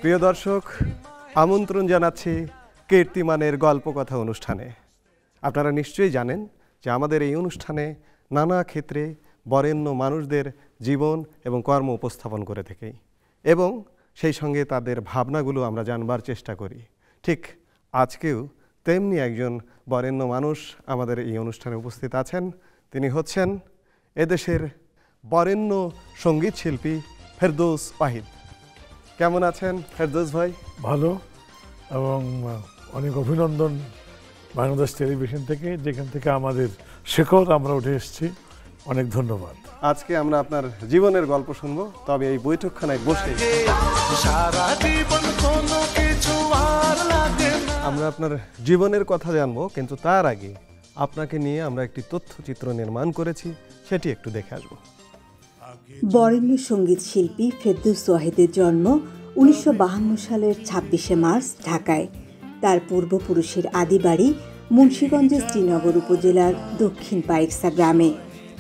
প্রিয় দর্শক, আমন্ত্রণ জানাচ্ছি কীর্তিমানের গল্পকথা অনুষ্ঠানে। আপনারা নিশ্চয়ই জানেন যে আমাদের এই অনুষ্ঠানে নানা ক্ষেত্রে বরেণ্য মানুষদের জীবন এবং কর্ম উপস্থাপন করে থাকি এবং সেই সঙ্গে তাদের ভাবনাগুলো আমরা জানবার চেষ্টা করি। ঠিক আজকেও তেমনি একজন বরেণ্য মানুষ আমাদের এই অনুষ্ঠানে উপস্থিত আছেন। তিনি হচ্ছেন এদেশের বরেণ্য সঙ্গীত শিল্পী ফেরদৌস ওয়াহিদ। কেমন আছেন ফেরদৌস ভাই? ভালো, এবং অনেক অভিনন্দন বাংলাদেশ টেলিভিশন থেকে, যেখান থেকে আমাদের শেখর আমরা উঠে এসেছি। অনেক ধন্যবাদ। আজকে আমরা আপনার জীবনের গল্প শুনবো, তবে এই বৈঠকখানায় বসে আমরা আপনার জীবনের কথা জানবো, কিন্তু তার আগে আপনাকে নিয়ে আমরা একটি তথ্যচিত্র নির্মাণ করেছি, সেটি একটু দেখে আসবো। বরেণ্য সঙ্গীত শিল্পী ফেরদৌস ওয়াহিদের জন্ম 1952 সালের 26শে মার্চ ঢাকায়। তার পূর্বপুরুষের আদি বাড়ি মুন্সিগঞ্জের শ্রীনগর উপজেলার দক্ষিণ পাইকসা গ্রামে।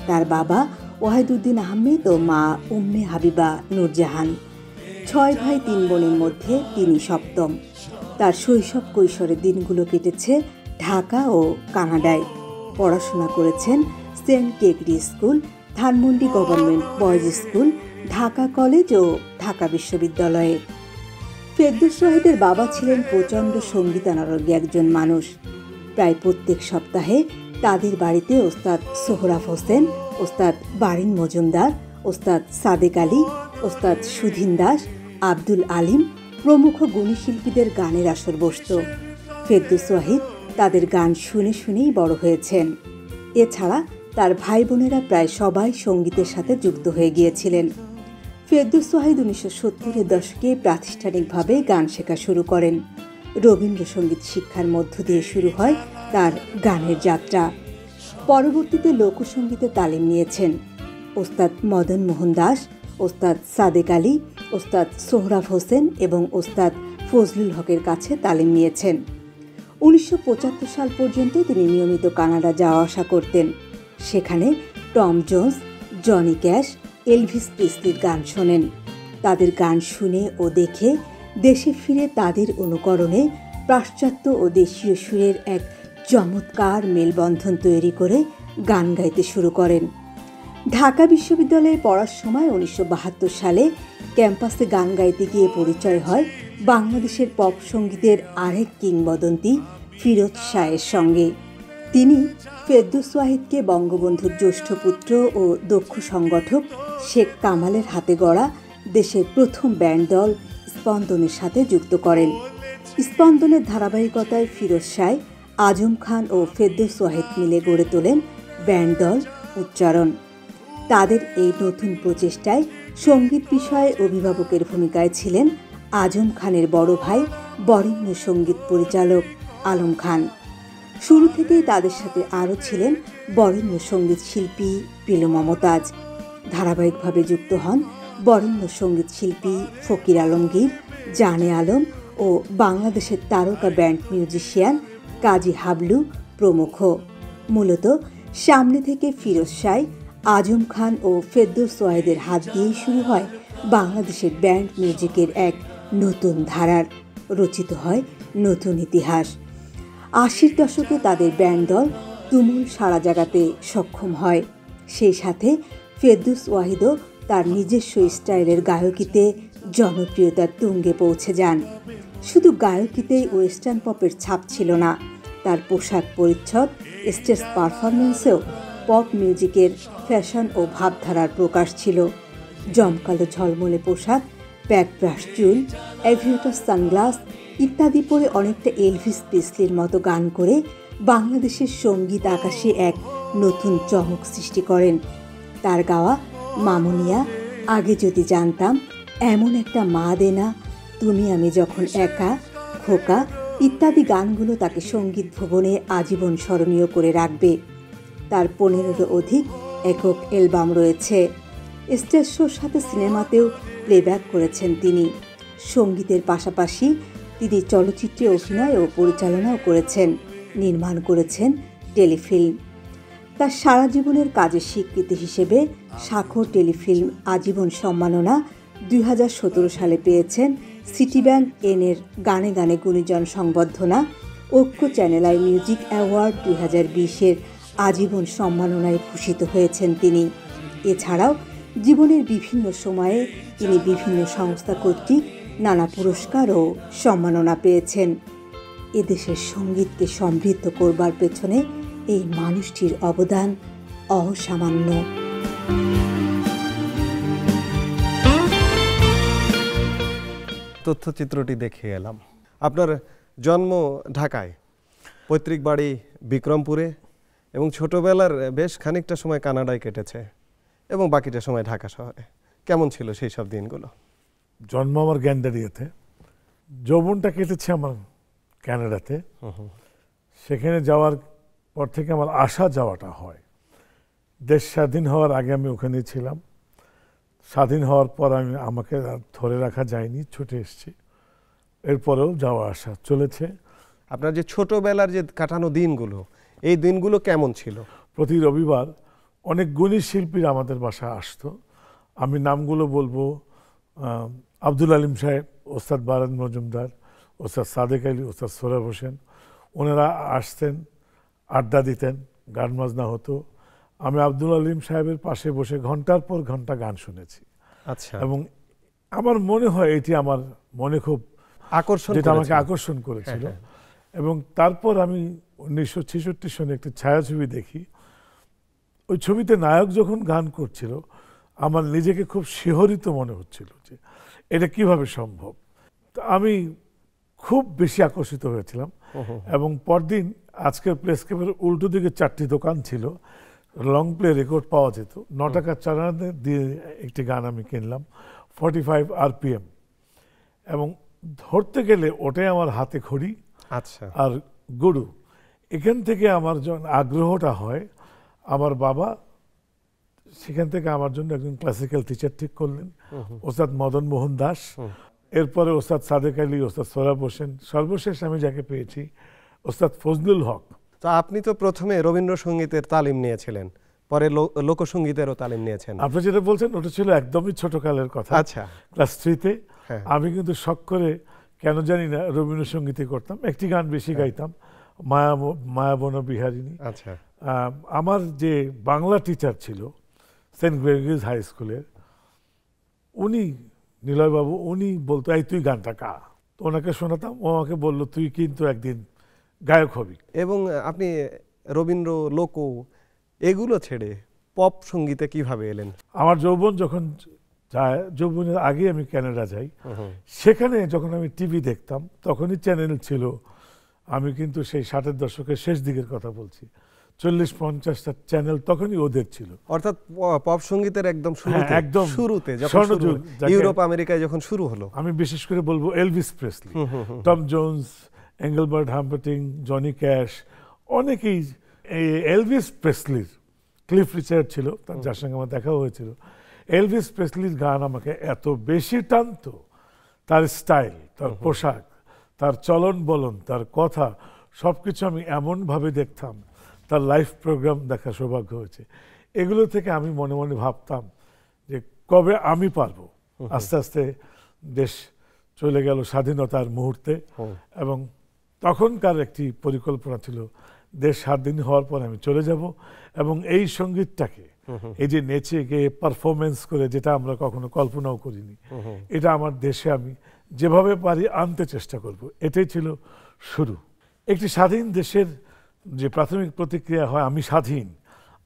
তার বাবা ওয়াহিদুদ্দিন আহমেদ ও মা উম্মে হাবিবা নূরজাহান। 6 ভাই 3 বোনের মধ্যে তিনি সপ্তম। তার শৈশব কৈশোরের দিনগুলো কেটেছে ঢাকা ও কানাডায়। পড়াশোনা করেছেন saint Gregory school, Dhanmondi government boys school, Dhaka college ও ঢাকা বিশ্ববিদ্যালয়ে। ফেরদৌস ওয়াহিদের বাবা ছিলেন প্রচণ্ড সঙ্গীতানুরাগী একজন মানুষ। প্রায় প্রত্যেক সপ্তাহে তাদের বাড়িতে ওস্তাদ সোহরাব হোসেন, ওস্তাদ বারিন মজুমদার, ওস্তাদ সাদেক আলী, ওস্তাদ সুধীন দাস, আব্দুল আলিম প্রমুখ গুণী শিল্পীদের গানের আসর বসত। ফেরদৌস ওয়াহিদ তাদের গান শুনে শুনেই বড় হয়েছেন। এছাড়া তার ভাই বোনেরা প্রায় সবাই সঙ্গীতের সাথে যুক্ত হয়ে গিয়েছিলেন। ফেরদৌস ওয়াহিদ 1970-এর দশকে প্রাতিষ্ঠানিকভাবে গান শেখা শুরু করেন। রবীন্দ্রসঙ্গীত শিক্ষার মধ্য দিয়ে শুরু হয় তার গানের যাত্রা। পরবর্তীতে লোকসঙ্গীতে তালিম নিয়েছেন। ওস্তাদ মদন মোহন দাস, ওস্তাদ সাদেক আলী, ওস্তাদ সোহরাব হোসেন এবং ওস্তাদ ফজলুল হকের কাছে তালিম নিয়েছেন। 1975 সাল পর্যন্ত তিনি নিয়মিত কানাডা যাওয়া আসা করতেন। সেখানে Tom Jones, Johnny Cash, Elvis প্রিসলির গান শোনেন। তাদের গান শুনে ও দেখে দেশে ফিরে তাদের অনুকরণে পাশ্চাত্য ও দেশীয় সুরের এক চমৎকার মেলবন্ধন তৈরি করে গান গাইতে শুরু করেন। ঢাকা বিশ্ববিদ্যালয়ে পড়ার সময় 1972 সালে ক্যাম্পাসে গান গাইতে গিয়ে পরিচয় হয় বাংলাদেশের পপ সঙ্গীতের আরেক কিংবদন্তি ফিরোজ শাহের সঙ্গে। তিনি ফেরদৌস ওয়াহিদকে বঙ্গবন্ধুর জ্যেষ্ঠ পুত্র ও দক্ষ সংগঠক শেখ কামালের হাতে গড়া দেশের প্রথম ব্যান্ড দল স্পন্দনের সাথে যুক্ত করেন। স্পন্দনের ধারাবাহিকতায় ফিরোজ শাহ, আজম খান ও ফেরদৌস ওয়াহিদ মিলে গড়ে তোলেন ব্যান্ড দল উচ্চারণ। তাদের এই নতুন প্রচেষ্টায় সঙ্গীত বিষয়ে অভিভাবকের ভূমিকায় ছিলেন আজম খানের বড় ভাই বরেণ্য সঙ্গীত পরিচালক আলম খান। শুরু থেকেই তাদের সাথে আরও ছিলেন বরেণ্য সঙ্গীত শিল্পী পিলু মমতাজ। ধারাবাহিকভাবে যুক্ত হন বরেণ্য সঙ্গীত শিল্পী ফকির আলমগীর, জানে আলম ও বাংলাদেশের তারকা ব্যান্ড মিউজিশিয়ান কাজী হাবলু প্রমুখ। মূলত সামনে থেকে ফিরোজ শাহ, আজম খান ও ফেরদৌস ওয়াহিদের হাত দিয়েই শুরু হয় বাংলাদেশের ব্যান্ড মিউজিকের এক নতুন ধারার। রচিত হয় নতুন ইতিহাস। 80-র দশকে তাদের ব্যান্ড দল তুমুল সাড়া জাগাতে সক্ষম হয়। সেই সাথে ফেরদৌস ওয়াহিদও তার নিজস্ব স্টাইলের গায়কিতে জনপ্রিয়তার তুঙ্গে পৌঁছে যান। শুধু গায়কিতেই ওয়েস্টার্ন পপের ছাপ ছিল না, তার পোশাক পরিচ্ছদ, স্টেজ পারফরমেন্সেও পপ মিউজিকের ফ্যাশন ও ভাবধারার প্রকাশ ছিল। জমকালো ঝলমলে পোশাক, ব্যাকব্রাশ চুল, এভিয়েটর সানগ্লাস ইত্যাদি পরে অনেকটা এলভিস প্রিসলির মতো গান করে বাংলাদেশের সঙ্গীত আকাশে এক নতুন চমক সৃষ্টি করেন। তার গাওয়া মামুনিয়া, আগে যদি জানতাম, এমন একটা মা দেনা, তুমি আমি যখন একা, খোকা ইত্যাদি গানগুলো তাকে সঙ্গীত ভুবনে আজীবন স্মরণীয় করে রাখবে। তার 15-এরও অধিক একক অ্যালবাম রয়েছে। স্টেজ শোর সাথে সিনেমাতেও প্লেব্যাক করেছেন তিনি। সঙ্গীতের পাশাপাশি তিনি চলচ্চিত্রে অভিনয় ও পরিচালনাও করেছেন, নির্মাণ করেছেন টেলিফিল্ম। তার সারা জীবনের কাজের স্বীকৃতি হিসেবে স্বাক্ষর টেলিফিল্ম আজীবন সম্মাননা 2017 সালে পেয়েছেন সিটি ব্যাংক এনের গানে গানে গুণীজন সংবর্ধনা, ঐক্য চ্যানেল আই মিউজিক অ্যাওয়ার্ড 2020-এর আজীবন সম্মাননায় ভূষিত হয়েছেন তিনি। এছাড়াও জীবনের বিভিন্ন সময়ে তিনি বিভিন্ন সংস্থা কর্তৃক নানা পুরস্কার ও সম্মাননা পেয়েছেন। এদেশের সঙ্গীতকে সমৃদ্ধ করবার পেছনে এই মানুষটির অবদান অসামান্য। তথ্যচিত্রটি দেখে এলাম। আপনার জন্ম ঢাকায়, পৈতৃক বাড়ি বিক্রমপুরে, এবং ছোটবেলার বেশ খানিকটা সময় কানাডায় কেটেছে এবং বাকিটা সময় ঢাকা শহরে। কেমন ছিল সেই সব দিনগুলো? জন্ম আমার গ্যান্ডারিয়াতে, যৌবনটা কেটেছে আমার কানাডাতে। সেখানে যাওয়ার পর থেকে আমার আসা যাওয়াটা হয়। দেশ স্বাধীন হওয়ার আগে আমি ওখানে ছিলাম, স্বাধীন হওয়ার পর আমাকে ধরে রাখা যায়নি, ছুটে এসেছি। এরপরেও যাওয়া আসা চলেছে। আপনার যে ছোটবেলার যে কাটানো দিনগুলো, এই দিনগুলো কেমন ছিল? প্রতি রবিবার অনেক গুণী শিল্পীরা আমাদের বাসায় আসতো। আমি নামগুলো বলবো: আব্দুল আলিম সাহেব, ওস্তাদ বারান মজুমদার, ওস্তাদ সাদেক আলী, ওস্তাদ সোহরাব হোসেন। ওনারা আসতেন, আড্ডা দিতেন, গান বাজনা হতো। আমি আব্দুল আলিম সাহেবের পাশে বসে ঘন্টার পর ঘন্টা গান শুনেছি। আচ্ছা। এবং আমার মনে হয় এটি আমার মনে খুব আকর্ষণ, যেটা আমাকে আকর্ষণ করেছিল। এবং তারপর আমি 1966 সনে একটি ছায়াছবি দেখি। ওই ছবিতে নায়ক যখন গান করছিল, আমার নিজেকে খুব শিহরিত মনে হচ্ছিল যে এটা কিভাবে সম্ভব। তো আমি খুব বেশি আকর্ষিত হয়েছিলাম। এবং পরদিন আজকের প্রেস ক্লাবের উল্টো দিকে 4টি দোকান ছিল, লং প্লে রেকর্ড পাওয়া যেত। 9 টাকা 4 আনা দিয়ে একটি গান আমি কিনলাম, 45 RPM। এবং ধরতে গেলে ওটাই আমার হাতে খড়ি। আচ্ছা। আর গুরু, এখান থেকে আমার যখন আগ্রহটা হয়, আমার বাবা সেখান থেকে আমার জন্য একজন ক্লাসিক্যাল টিচার ঠিক করলেন, ওস্তাদ মদন মোহন দাস। এরপরে ওস্তাদ সাদেক আলী, ওস্তাদ সোহরাব হোসেন, সর্বশেষ আমি যাকে পেয়েছি ওস্তাদ ফজলুল হক। তো আপনি তো প্রথমে রবীন্দ্রসঙ্গীতের তালিম নিয়েছিলেন, পরে লোকসঙ্গীতেরও তালিম নিয়েছেন। আপনি যেটা বলছেন ওটা ছিল একদমই ছোটকালের কথা। আচ্ছা। ক্লাস 3-তে হ্যাঁ। আমি কিন্তু শখ করে, কেন জানি না, রবীন্দ্রসঙ্গীতই করতাম। একটি গান বেশি গাইতাম, মায়াবন বিহারিণী। আচ্ছা। আমার যে বাংলা টিচার ছিল সেন্ট গ্রেগরিজ হাই স্কুলের, উনি নিলয়বাবু, উনি বলতো, এই তুই গানটা গা। তো ওনাকে শোনাতাম, ও আমাকে বললো, তুই কিন্তু একদিন গায়ক হবি। এবং আপনি রবীন্দ্র, লোক এগুলো ছেড়ে পপ সঙ্গীতে কিভাবে এলেন? আমার যৌবন যখন যায়, যৌবনের আগে আমি কানাডা যাই। সেখানে যখন আমি টিভি দেখতাম, তখনই চ্যানেল ছিল, আমি কিন্তু সেই 60-এর দশকের শেষ দিকের কথা বলছি, 40-50টা চ্যানেল তখনই ওদের ছিল। অর্থাৎ পপ সঙ্গীতের একদম শুরুতে, একদম শুরুতে যখন স্বর্ণযুগ, ইউরোপ আমেরিকায় যখন শুরু হলো। আমি বিশেষ করে বলবো Elvis Presley, Tom Jones, Engelbert Humperdinck, Johnny Cash, অনেকেই। এই এলভিস প্রেসলির, ক্লিফ রিচার্ড ছিল তার, যার সঙ্গে আমার দেখা হয়েছিল। এলভিস প্রেসলির গান আমাকে এত বেশি টানতো, তার স্টাইল, তার পোশাক, তার চলন বলন, তার কথা, সব কিছু আমি এমনভাবে দেখতাম। তার লাইভ প্রোগ্রাম দেখার সৌভাগ্য হয়েছে। এগুলো থেকে আমি মনে মনে ভাবতাম যে কবে আমি পারবো। আস্তে আস্তে দেশ চলে গেল স্বাধীনতার মুহূর্তে, এবং তখনকার একটি পরিকল্পনা ছিল দেশ স্বাধীন হওয়ার পর আমি চলে যাব, এবং এই সঙ্গীতটাকে, এই যে নেচে গিয়ে পারফরমেন্স করে, যেটা আমরা কখনো কল্পনাও করিনি, এটা আমার দেশে আমি যেভাবে পারি আনতে চেষ্টা করব। এটাই ছিল শুরু। একটি স্বাধীন দেশের যে প্রাথমিক প্রতিক্রিয়া হয়, আমি স্বাধীন,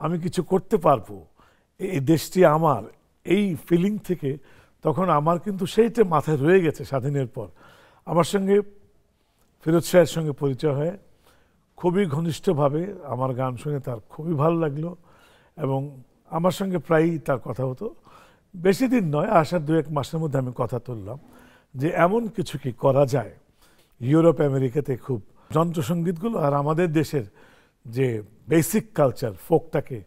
আমি কিছু করতে পারবো, এই দেশটি আমার, এই ফিলিং থেকে তখন আমার কিন্তু সেইটা মাথায় রয়ে গেছে। স্বাধীনের পর আমার সঙ্গে ফিরোজ শাহের সঙ্গে পরিচয় হয়, খুবই ঘনিষ্ঠভাবে আমার গান শুনে তার খুবই ভালো লাগলো, এবং আমার সঙ্গে প্রায়ই তার কথা হতো। বেশি দিন নয়, আসার 2-1 মাসের মধ্যে আমি কথা তুললাম যে এমন কিছু কি করা যায় ইউরোপ আমেরিকাতে খুব যন্ত্রসঙ্গীতগুলো আর আমাদের দেশের যে বেসিক কালচার, ফোকটাকে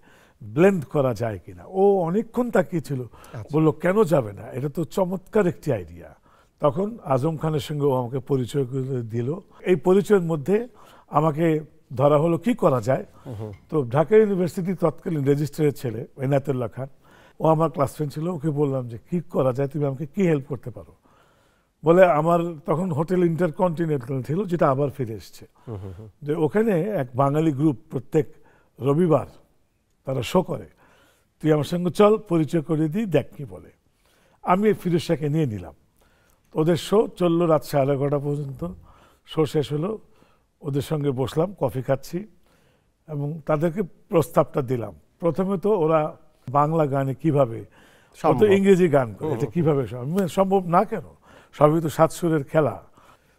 ব্লেন্ড করা যায় কিনা। ও অনেকক্ষণ তাকিয়েছিল, বললো কেন যাবে না, এটা তো চমৎকার একটি আইডিয়া। তখন আজম খানের সঙ্গে ও আমাকে পরিচয় করে দিল। এই পরিচয়ের মধ্যে আমাকে ধরা হলো কি করা যায়। তো ঢাকা ইউনিভার্সিটি তৎকালীন রেজিস্ট্রারের ছেলে এনায়েতুল্লাহ খান, ও আমার ক্লাস ফ্রেন্ড ছিল, ওকে বললাম যে কি করা যায়, তুমি আমাকে কি হেল্প করতে পারো। বলে আমার তখন হোটেল ইন্টারকন্টিনেন্টাল ছিল, যেটা আবার ফিরে এসছে, যে ওখানে এক বাঙালি গ্রুপ প্রত্যেক রবিবার তারা শো করে, তুই আমার সঙ্গে চল, পরিচয় করিয়ে দিই, দেখ কি বলে। আমি ফিরোজ শাহকে নিয়ে নিলাম। ওদের শো চললো রাত 11:30 পর্যন্ত। শো শেষ হলো, ওদের সঙ্গে বসলাম, কফি খাচ্ছি এবং তাদেরকে প্রস্তাবটা দিলাম। প্রথমে তো ওরা বাংলা গানে কিভাবে, তো ইংরেজি গান করে, এটা কিভাবে সম্ভব না, কেন, সবই তো সাত সুরের খেলা।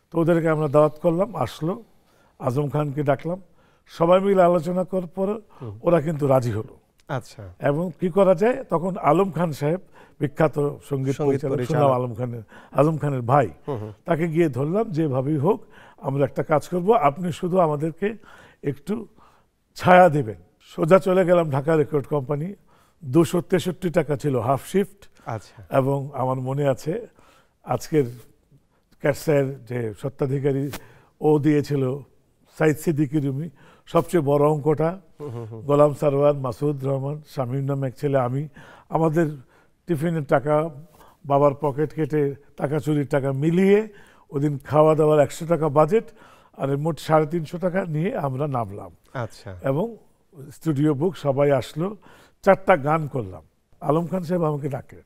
তো ওদেরকে আমরা দাওয়াত করলাম, আসলো, আজম খানকে ডাকলাম, সবাই মিলে আলোচনা করার পর ওরা কিন্তু রাজি হলো। আচ্ছা। এবং কি করা যায়, তখন আলম খান সাহেব, বিখ্যাত সঙ্গীত পরিচালক সুনাম আজম খানের ভাই, তাকে গিয়ে ধরলাম, যেভাবেই হোক আমরা একটা কাজ করব, আপনি শুধু আমাদেরকে একটু ছায়া দেবেন। সোজা চলে গেলাম ঢাকা রেকর্ড কোম্পানি। 263 টাকা ছিল হাফ শিফট। আচ্ছা। এবং আমার মনে আছে আজকের ক্যাটসায়ের যে স্বত্বাধিকারী, ও দিয়েছিল সাইদ সিদ্দিকী রুমি সবচেয়ে বড় অঙ্কটা, গোলাম সারওয়ার, মাসুদ রহমান, শামীম নামে এক ছেলে, আমি, আমাদের টিফিনের টাকা, বাবার পকেট কেটে টাকা, চুরির টাকা মিলিয়ে ওদিন খাওয়া দাওয়ার 100 টাকা বাজেট, আর মোট 350 টাকা নিয়ে আমরা নামলাম। আচ্ছা। এবং স্টুডিও বুক, সবাই আসলো, 4টা গান করলাম। আলম খান সাহেব আমাকে ডাকলেন,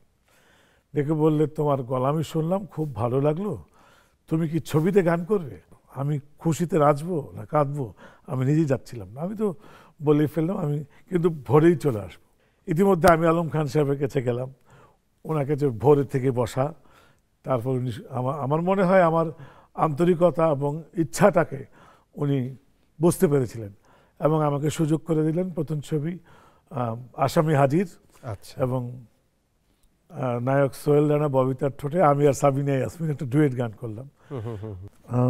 ডেকে বললে, তোমার গলা আমি শুনলাম, খুব ভালো লাগলো, তুমি কি ছবিতে গান করবে? আমি খুশিতে নাচবো না কাঁদবো আমি নিজেই যাচ্ছিলাম না। আমি তো বলেই ফেললাম আমি কিন্তু ভোরেই চলে আসবো। ইতিমধ্যে আমি আলম খান সাহেবের কাছে গেলাম, ওনাকে যে ভোরের থেকে বসা, তারপর আমার মনে হয় আমার আন্তরিকতা এবং ইচ্ছাটাকে উনি বুঝতে পেরেছিলেন এবং আমাকে সুযোগ করে দিলেন। প্রথম ছবি আসামি হাজির। আচ্ছা। এবং নায়ক সোহেল রানা, ববিতার ঠোঁটে, আমি আর সাবিনা ইয়াসমিন একটা ডুয়েট গান করলাম।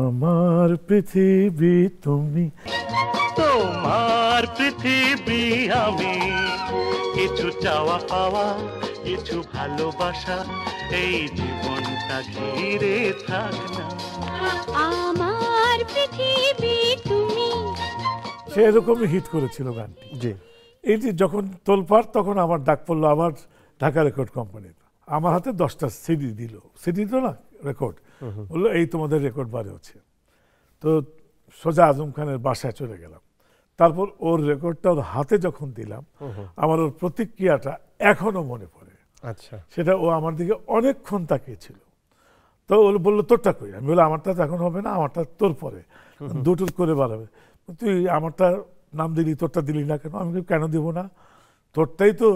আমার পৃথিবী তুমি, তোমার পৃথিবী আমি, কিছু চাওয়া পাওয়া, কিছু ভালোবাসা, এই জীবনটা ঘিরে থাক না। আমার পৃথিবী তুমি। সেরকমই হিট করেছিল গানটি। জি। এই যে যখন তোলপাড়, তখন আমার ডাক পড়লো আবার ঢাকা রেকর্ড কোম্পানির। আমার হাতে 10টা সিডি দিল, সিডি তো না, রেকর্ড, বললো এই তোমাদের রেকর্ড বারে হচ্ছে। তো সোজা আজম খানের বাসায় চলে গেলাম। তারপর ওর রেকর্ডটা ওর হাতে যখন দিলাম, আমার ওর প্রতিক্রিয়াটা এখনো মনে পড়ে। আচ্ছা। সেটা ও আমার দিকে অনেকক্ষণ তাকিয়েছিল। তো ও বললো, তোরটা কই? আমি বললাম, আমারটা তো এখন হবে না, আমারটা তোর পরে, দুটোর করে বাড়াবে। তুই আমারটা নাম দিলি, তোরটা দিলি না কেন? আমি কেন দিব না, তোরটাই তো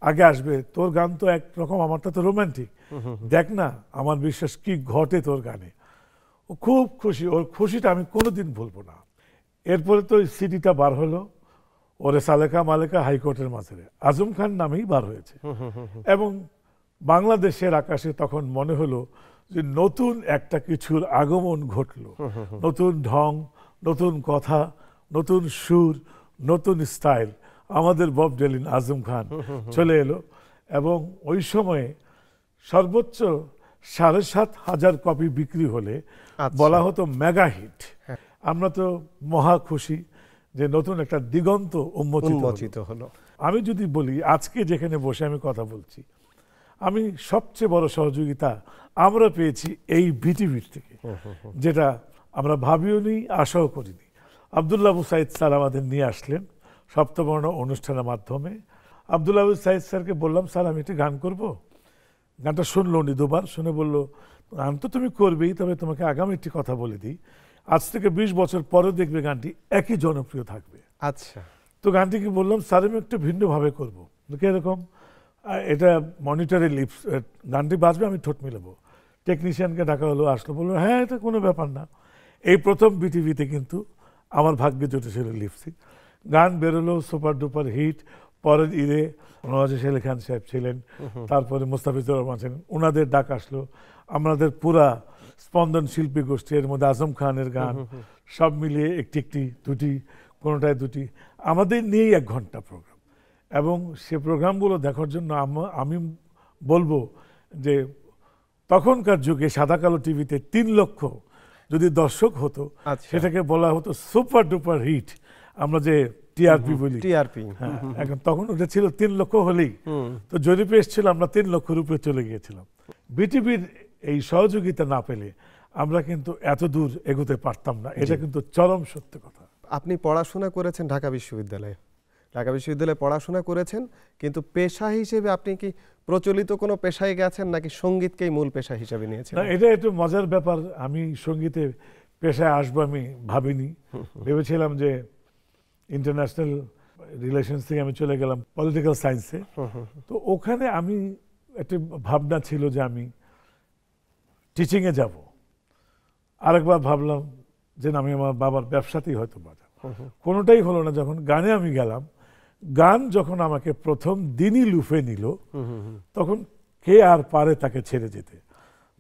আগে আসবে, তোর গান তো একরকম, আমারটা তো রোমান্টিক, দেখ না আমার বিশ্বাস কি ঘটে তোর গানে। ও খুব খুশি, ওর খুশিটা আমি কোনোদিন ভুলবো না। এরপরে তো সিডিটা বার হলো, ওরে সালেকা মালেকা হাইকোর্টের মাঝে আজম খান নামেই বার হয়েছে। এবং বাংলাদেশের আকাশে তখন মনে হলো যে নতুন একটা কিছুর আগমন ঘটলো, নতুন ঢং, নতুন কথা, নতুন সুর, নতুন স্টাইল। আমাদের বব ডিলান আজম খান চলে এলো এবং ওই সময়ে সর্বোচ্চ 7,500 কপি বিক্রি হলে বলা হতো মেগা হিট। আমরা তো মহা খুশি যে নতুন একটা দিগন্ত উন্মোচিত হলো। আমি যদি বলি আজকে যেখানে বসে আমি কথা বলছি, আমি সবচেয়ে বড় সহযোগিতা আমরা পেয়েছি এই বিটিভির থেকে, যেটা আমরা ভাবিও নি, আশাও করিনি। আব্দুল্লাহ আবু সাইদ স্যার আমাদের নিয়ে আসলেন সপ্তবর্ণ অনুষ্ঠানের মাধ্যমে। আব্দুল্লাহ আবু সাইদ স্যারকে বললাম, স্যার আমি একটি গান করব। গানটা শুনলো উনি দুবার, শুনে বলল, গান তো তুমি করবেই, তবে তোমাকে আগামী একটি কথা বলে দিই, আজ থেকে 20 বছর পরে দেখবে গানটি একই জনপ্রিয় থাকবে। আচ্ছা। তো গানটিকে বললাম, স্যার আমি একটু ভিন্নভাবে করবো। এরকম এটা মনিটরে লিপস, গানটি বাজবে, আমি ঠোঁট মিলাবো। টেকনিশিয়ানকে ডাকা হলো, আসলো, বললো হ্যাঁ এটা কোনো ব্যাপার না। এই প্রথম বিটিভিতে কিন্তু আমার ভাগ্যে জুটেছিল লিপসিং। গান বেরোলো, সুপার ডুপার হিট। পরের ঈদে নওয়াজেশ আলী খান সাহেব ছিলেন, তারপরে মুস্তাফিজুর রহমান ছিলেন, ওনাদের ডাক আসলো। আমাদের পুরা স্পন্দন শিল্পী গোষ্ঠী, এর মধ্যে আজম খানের গান, সব মিলিয়ে একটি দুটি, কোনোটায় দুটি, আমাদের নিয়েই 1 ঘন্টা প্রোগ্রাম। এবং সে প্রোগ্রামগুলো দেখার জন্য আমি বলবো যে তখনকার যুগে সাদা কালো টিভিতে 3 লক্ষ যদি দর্শক হতো, সেটাকে বলা হতো সুপার ডুপার হিট। আমরা যে টিআরপি বলি, টিআরপি, হ্যাঁ, এখন তখন ওটা ছিল 3 লক্ষ হলেই। তো জরিপে এসেছিল আমরা 3 লক্ষের উপরে চলে গিয়েছিলাম। বিটিভির এই সহযোগিতা না পেলে আমরা কিন্তু এত দূর এগোতে পারতাম না। এটা কিন্তু চরম সত্য কথা। আপনি পড়াশোনা করেছেন ঢাকা বিশ্ববিদ্যালয়ে, ঢাকা বিশ্ববিদ্যালয়ে পড়াশোনা করেছেন, কিন্তু পেশা হিসেবে আপনি কি প্রচলিত কোনো পেশায় গেছেন নাকি সঙ্গীতকেই মূল পেশা হিসেবে নিয়েছেন? না, এটা একটু মজার ব্যাপার। আমি সঙ্গীতে পেশায় আসবো আমি ভাবিনি। ভেবেছিলাম যে ইন্টারন্যাশনাল রিলেশনস থেকে আমি চলে গেলাম পলিটিক্যাল সায়েন্সে। তো ওখানে আমি একটা ভাবনা ছিল যে আমি টিচিংয়ে যাব। আরেকবার ভাবলাম যে আমি আমার বাবার ব্যবসাতেই হয়তো বাজাবো। কোনোটাই হলো না। যখন গানে আমি গেলাম, গান যখন আমাকে প্রথম দিনই লুফে নিল, তখন কে আর পারে তাকে ছেড়ে যেতে।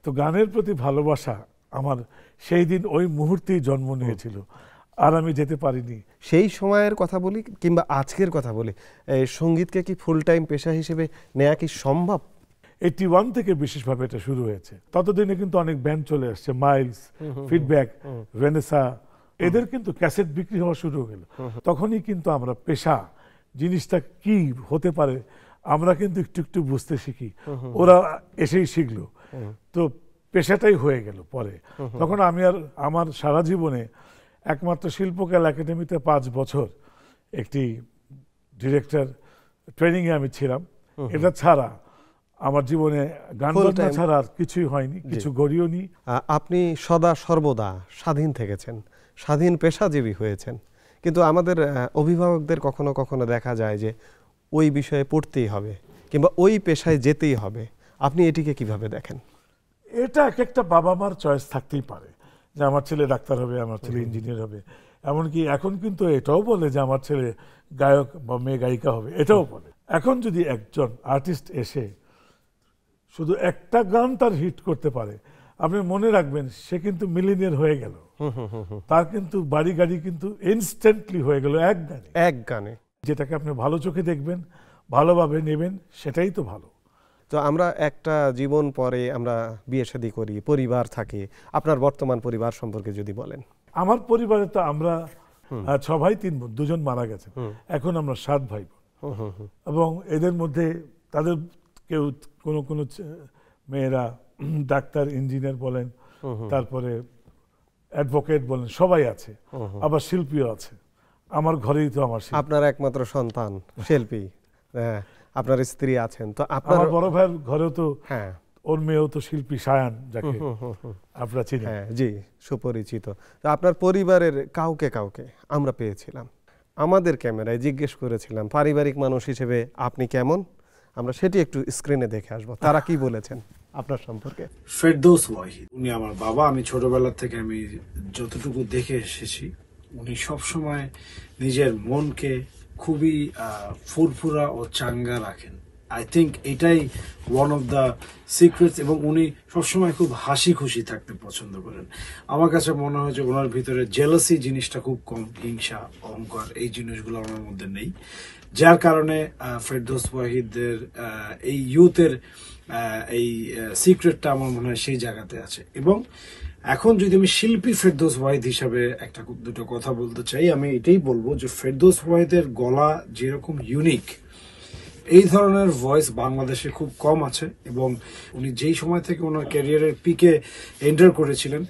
তো গানের প্রতি ভালোবাসা আমার সেই দিন ওই মুহূর্তেই জন্ম নিয়েছিল, আর আমি যেতে পারিনি। সেই সময়ের কথা বলি কিংবা আজকের কথা বলি, সঙ্গীতকে কি ফুল টাইম পেশা হিসেবে নেওয়া কি সম্ভব? 81 থেকে বিশেষভাবে এটা শুরু হয়েছে। ততদিনে কিন্তু অনেক ব্যান্ড চলে আসছে, মাইলস, ফিডব্যাক, ভেনেসা, এদের কিন্তু ক্যাসেট বিক্রি হওয়া শুরু হলো। তখনই কিন্তু আমরা পেশা জিনিসটা কি হতে পারে আমরা কিন্তু একটু একটু বুঝতে শিখি। ওরা এসেই শিখলো, তো পেশাটাই হয়ে গেল পরে। তখন আমি আর আমার সারা জীবনে একমাত্র শিল্পকলা একাডেমিতে 5 বছর একটি ডিরেক্টর ট্রেনিংয়ে আমি ছিলাম। এটা ছাড়া আমার জীবনে গান বাজনা ছাড়া আর কিছুই হয়নি, কিছু গড়িও নি। আপনি সদা সর্বদা স্বাধীন থেকেছেন, স্বাধীন পেশাজীবী হয়েছেন, কিন্তু আমাদের অভিভাবকদের কখনো কখনো দেখা যায় যে ওই বিষয়ে পড়তেই হবে কিংবা ওই পেশায় যেতেই হবে। আপনি এটিকে কিভাবে দেখেন? এটা এক একটা বাবা মার চয়েস থাকতেই পারে যে আমার ছেলে ডাক্তার হবে, আমার ছেলে ইঞ্জিনিয়ার হবে। এমনকি এখন কিন্তু এটাও বলে যে আমার ছেলে গায়ক বা মেয়ে গায়িকা হবে, এটাও বলে। এখন যদি একজন আর্টিস্ট এসে শুধু একটা গান তার হিট করতে পারে, আপনি মনে রাখবেন সে কিন্তু মিলিনিয়ার হয়ে গেল। তার কিন্তু বাড়ি গাড়ি কিন্তু ইনস্ট্যান্টলি হয়ে গেল এক গানে। যেটাকে আপনি ভালো চোখে দেখবেন, ভালোভাবে নেবেন, সেটাই তো ভালো। তো আমরা একটা জীবন পরে আমরা বিয়ে শাদী করি, পরিবার থাকে। আপনার বর্তমান পরিবার সম্পর্কে যদি বলেন। আমার পরিবারে তো আমরা 6 ভাই 3 বোন, 2 জন মারা গেছেন। এখন আমরা 7 ভাই বোন, এবং এদের মধ্যে তাদের কেউ কোনো মেয়েরা ডাক্তার, ইঞ্জিনিয়ার বলেন, তারপরে অ্যাডভোকেট বলেন, সবাই আছে। আবার শিল্পীও আছে। আমার ঘরেই তো আমার আপনার একমাত্র সন্তান শিল্পী, আপনার স্ত্রী আছেন। তো আপনার বড় ভাইয়ের ঘরেও তো ওর মেয়েও তো শিল্পী, সায়ান, যাকে আপনারা চিনেন। হ্যাঁ, জি, সুপরিচিত। তো আপনার পরিবারের কাউকে কাউকে আমরা পেয়েছিলাম, আমাদের ক্যামেরায় জিজ্ঞেস করেছিলাম পারিবারিক মানুষ হিসেবে আপনি কেমন। আমরা সেটি একটু স্ক্রিনে দেখে আসবো, তারা কি বলেছেন আপনার সম্পর্কে। ফেরদৌস ওয়াহিদ, উনি আমার বাবা। আমি ছোটবেলা থেকে আমি যতটুকু দেখে এসেছি, উনি সবসময় নিজের মনকে খুবই ফুরফুরা ও চাঙ্গা রাখেন। আই থিঙ্ক এটাই ওয়ান অফ দ্য সিক্রেটস। এবং উনি সবসময় খুব হাসি খুশি থাকতে পছন্দ করেন। আমার কাছে মনে হয় যে ওনার ভিতরে জেলাসি জিনিসটা খুব কম, হিংসা, অহংকার, এই জিনিসগুলো ওনার মধ্যে নেই। যার কারণে ফেরদৌস ওয়াহিদের এই ইউথের এই সিক্রেটটা আমার মনে হয় সেই জায়গাতে আছে। এবং এখন যদি আমি শিল্পী ফেরদৌস ওয়াহিদ হিসাবে দুটো কথা বলতে চাই, আমি এটাই বলবো যে ফেরদৌস ওয়াহিদের গলা যেরকম ইউনিক, এই ধরনের ভয়েস বাংলাদেশে খুব কম আছে। এবং উনি যেই সময় থেকে ওনার ক্যারিয়ারের পিকে এন্টার করেছিলেন,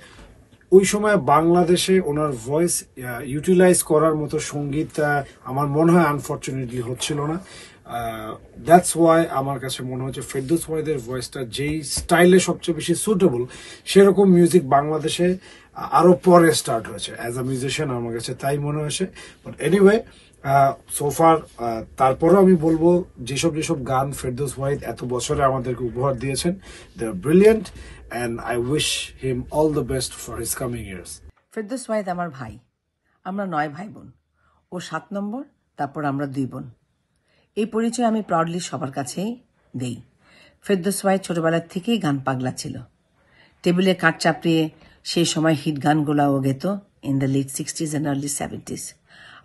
ওই সময় বাংলাদেশে ওনার ভয়েস ইউটিলাইজ করার মতো সঙ্গীত আমার মনে হয় আনফর্চুনেটলি হচ্ছিল না। দ্যাটস ওয়াই আমার কাছে মনে হচ্ছে ফেরদৌস ওয়াহিদের ভয়েসটা যেই স্টাইলে সবচেয়ে বেশি সুটেবল, সেরকম মিউজিক বাংলাদেশে আরো পরে স্টার্ট হয়েছে। অ্যাজ আ মিউজিশিয়ান আমার কাছে তাই মনে হয়েছে। বাট এনিওয়ে, সোফার তারপরেও আমি বলবো যেসব গান ফেরদৌস ওয়াহিদ এত বছরে আমাদেরকে উপহার দিয়েছেন, they are brilliant, and I wish him all the best for his coming years. Ferdous Wahid আমার ভাই। আমরা 9 ভাই বোন। ও 7 নম্বর, তারপর আমরা 2 বোন। এই পরিচয় আমি প্রাউডলি সবার কাছেই দেই। ফেরদৌস ওয়াহিদ ছোটবেলার থেকেই গান পাগলা ছিল। টেবিলে কাঠ চাপড়িয়ে সেই সময় হিট গানগুলো ও গেত in the late 60s and early 70s।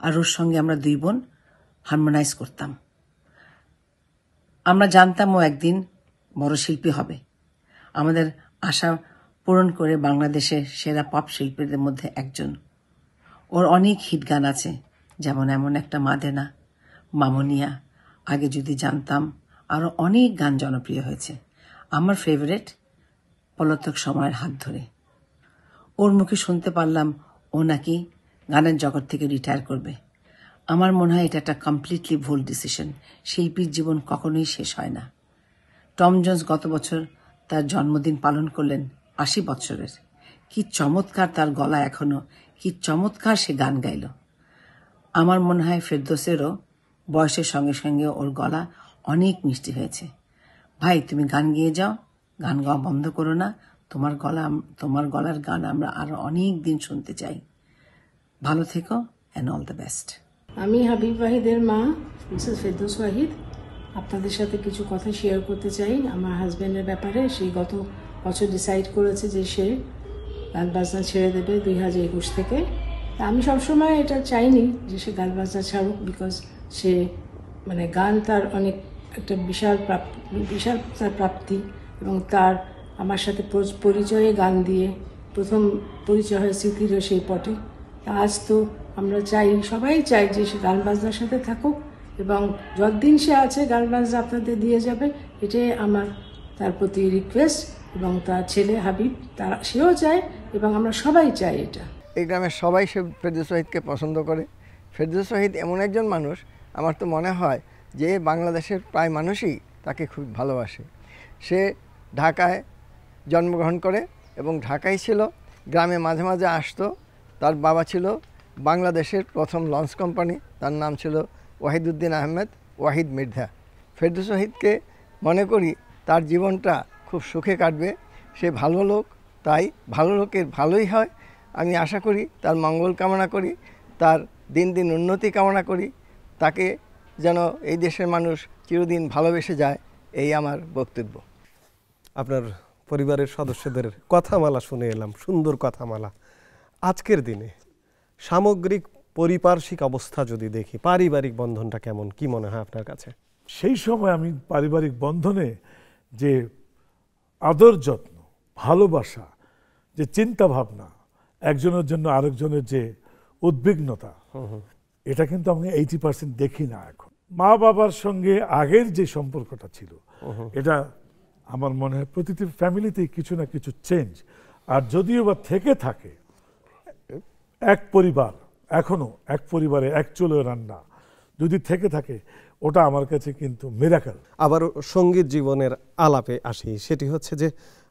আর ওর সঙ্গে আমরা 2 বোন হারমোনাইজ করতাম। আমরা জানতাম ও একদিন বড় শিল্পী হবে। আমাদের আশা পূরণ করে বাংলাদেশের সেরা পপ শিল্পীদের মধ্যে একজন। ওর অনেক হিট গান আছে, যেমন এমন একটা মাদেনা, মামুনিয়া, আগে যদি জানতাম, আরো অনেক গান জনপ্রিয় হয়েছে। আমার ফেভারিট পলাতক সময়ের হাত ধরে। ওর মুখে শুনতে পারলাম ও নাকি গানের জগৎ থেকে রিটায়ার করবে। আমার মনে হয় এটা একটা কমপ্লিটলি ভুল ডিসিশন। শিল্পীর জীবন কখনোই শেষ হয় না। টম জোন্স গত বছর তার জন্মদিন পালন করলেন 80 বছরের। কি চমৎকার তার গলা এখনো, কি চমৎকার সে গান গাইল। আমার মনে হয় ফেরদৌসেরও বয়সের সঙ্গে সঙ্গে ওর গলা অনেক মিষ্টি হয়েছে। ভাই, তুমি গান গেয়ে যাও, গান গাওয়া বন্ধ করো না। তোমার গলার গান আমরা আরো অনেক দিন শুনতে চাই। ভালো থেকো, অ্যান্ড অল দ্য বেস্ট। আমি হাবিব ওয়াহিদের মা, মিসেস ফেরদৌস ওয়াহিদ। আপনাদের সাথে কিছু কথা শেয়ার করতে চাই আমার হাজব্যান্ডের ব্যাপারে। সে গত বছর ডিসাইড করেছে যে সে গান বাজনা ছেড়ে দেবে 2021 থেকে। তা আমি সবসময় এটা চাইনি যে সে গান বাজনা ছাড়ুক, বিকজ সে গান তার অনেক একটা বিশাল তার প্রাপ্তি, এবং তার আমার সাথে পরিচয়ে গান দিয়ে প্রথম পরিচয় হয় স্মৃতির সেই পটে। আজ তো আমরা চাই, সবাই চাই যে সে গান বাজনার সাথে থাকুক, এবং যতদিন সে আছে গান বাজনা আপনাদের দিয়ে যাবে, এটাই আমার তার প্রতি রিকোয়েস্ট। এবং তার ছেলে হাবিব, সেও চায়, এবং আমরা সবাই চাই এটা। এই গ্রামের সবাই ফেরদৌস ওয়াহিদকে পছন্দ করে। ফেরদৌস ওয়াহিদ এমন একজন মানুষ, আমার তো মনে হয় যে বাংলাদেশের প্রায় মানুষই তাকে খুব ভালোবাসে। সে ঢাকায় জন্মগ্রহণ করে এবং ঢাকায় ছিল, গ্রামে মাঝে মাঝে আসতো। তার বাবা ছিল বাংলাদেশের প্রথম লঞ্চ কোম্পানি, তার নাম ছিল ওয়াহিদুদ্দিন আহমেদ ওয়াহিদ মির্জা। ফেরদৌস ওয়াহিদকে মনে করি তার জীবনটা খুব সুখে কাটবে। সে ভালো লোক, তাই ভালো লোকের ভালোই হয়। আমি আশা করি, তার মঙ্গল কামনা করি, তার দিন দিন উন্নতি কামনা করি, তাকে যেন এই দেশের মানুষ চিরদিন ভালোবেসে যায়, এই আমার বক্তব্য। আপনার পরিবারের সদস্যদের কথামালা শুনে এলাম, সুন্দর কথামালা। আজকের দিনে সামগ্রিক পারিপার্শ্বিক অবস্থা যদি দেখি, পারিবারিক বন্ধনটা কেমন, কি মনে হয় আপনার কাছে? সেই সময় আমি পারিবারিক বন্ধনে যে আদর যত্ন, ভালোবাসা, যে চিন্তা ভাবনা, একজনের জন্য আরেকজনের যে উদ্বিগ্নতা, এটা কিন্তু আমি 80% দেখি না এখন। মা বাবার সঙ্গে আগের যে সম্পর্কটা ছিল, এটা আমার মনে হয় প্রতিটি ফ্যামিলিতেই কিছু না কিছু চেঞ্জ। আর যদিও বা থেকে থাকে এক পরিবার, এখনো এক পরিবারে এক চুলো রান্না যদি থেকে থাকে, ওটা আমার কাছে কিন্তু মিরাকেল। আবার সঙ্গীত জীবনের আলাপে আসি, সেটি হচ্ছে যে